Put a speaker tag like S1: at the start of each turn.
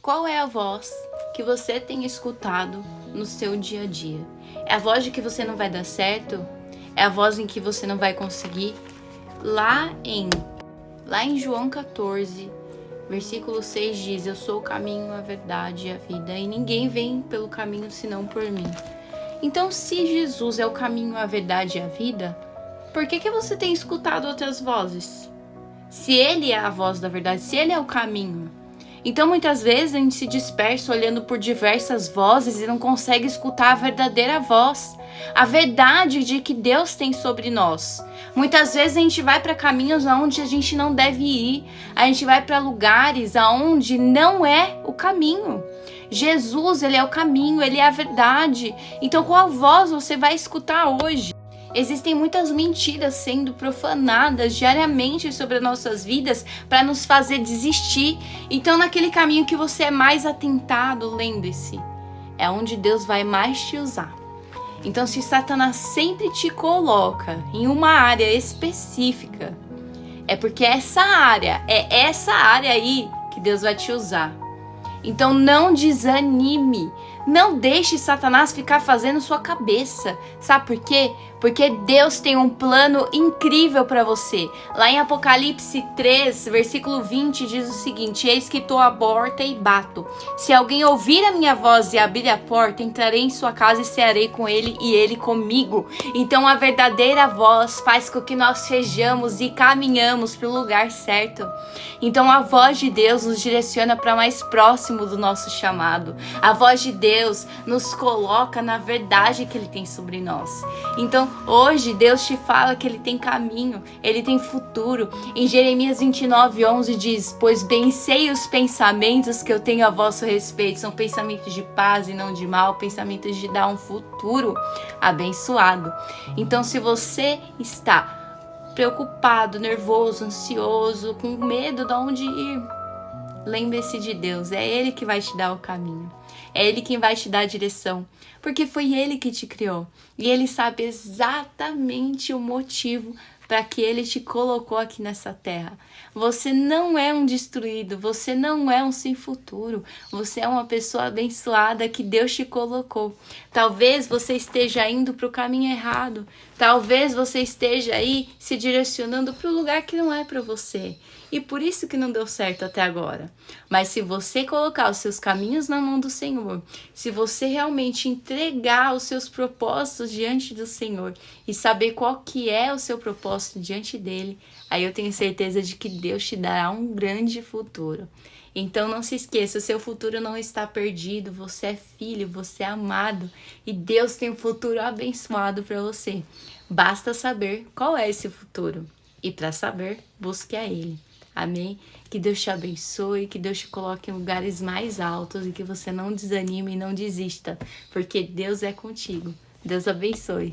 S1: Qual é a voz que você tem escutado no seu dia a dia? É a voz de que você não vai dar certo? É a voz em que você não vai conseguir? Lá em João 14, versículo 6 diz: eu sou o caminho, a verdade e a vida, e ninguém vem pelo caminho senão por mim. Então, se Jesus é o caminho, a verdade e a vida, por que você tem escutado outras vozes? Se ele é a voz da verdade, se ele é o caminho. Então, muitas vezes a gente se dispersa olhando por diversas vozes e não consegue escutar a verdadeira voz, a verdade de que Deus tem sobre nós. Muitas vezes a gente vai para caminhos aonde a gente não deve ir, a gente vai para lugares aonde não é o caminho. Jesus, ele é o caminho, ele é a verdade. Então, qual voz você vai escutar hoje? Existem muitas mentiras sendo profanadas diariamente sobre as nossas vidas para nos fazer desistir. Então, naquele caminho que você é mais atentado, lembre-se, é onde Deus vai mais te usar. Então, se Satanás sempre te coloca em uma área específica, é porque é essa área aí que Deus vai te usar. Então, não desanime. Não deixe Satanás ficar fazendo sua cabeça. Sabe por quê? Porque Deus tem um plano incrível para você. Lá em Apocalipse 3, versículo 20, diz o seguinte: eis que estou à porta e bato. Se alguém ouvir a minha voz e abrir a porta, entrarei em sua casa e cearei com ele e ele comigo. Então a verdadeira voz faz com que nós sejamos e caminhamos para o lugar certo. Então a voz de Deus nos direciona para mais próximo do nosso chamado. A voz de Deus nos coloca na verdade que Ele tem sobre nós. Então, hoje, Deus te fala que Ele tem caminho, Ele tem futuro. Em Jeremias 29:11 diz: pois bem sei os pensamentos que eu tenho a vosso respeito. São pensamentos de paz e não de mal, pensamentos de dar um futuro abençoado. Então, se você está preocupado, nervoso, ansioso, com medo de onde ir, lembre-se de Deus, é Ele que vai te dar o caminho. É Ele quem vai te dar a direção, porque foi Ele que te criou. E Ele sabe exatamente o motivo para que Ele te colocou aqui nessa terra. Você não é um destruído, você não é um sem futuro. Você é uma pessoa abençoada que Deus te colocou. Talvez você esteja indo para o caminho errado. Talvez você esteja aí se direcionando para o lugar que não é para você. E por isso que não deu certo até agora. Mas se você colocar os seus caminhos na mão do Senhor, se você realmente entregar os seus propósitos diante do Senhor e saber qual que é o seu propósito diante dele, aí eu tenho certeza de que Deus te dará um grande futuro. Então não se esqueça, o seu futuro não está perdido, você é filho, você é amado e Deus tem um futuro abençoado para você. Basta saber qual é esse futuro e para saber, busque a Ele. Amém? Que Deus te abençoe, que Deus te coloque em lugares mais altos e que você não desanime e não desista, porque Deus é contigo. Deus abençoe.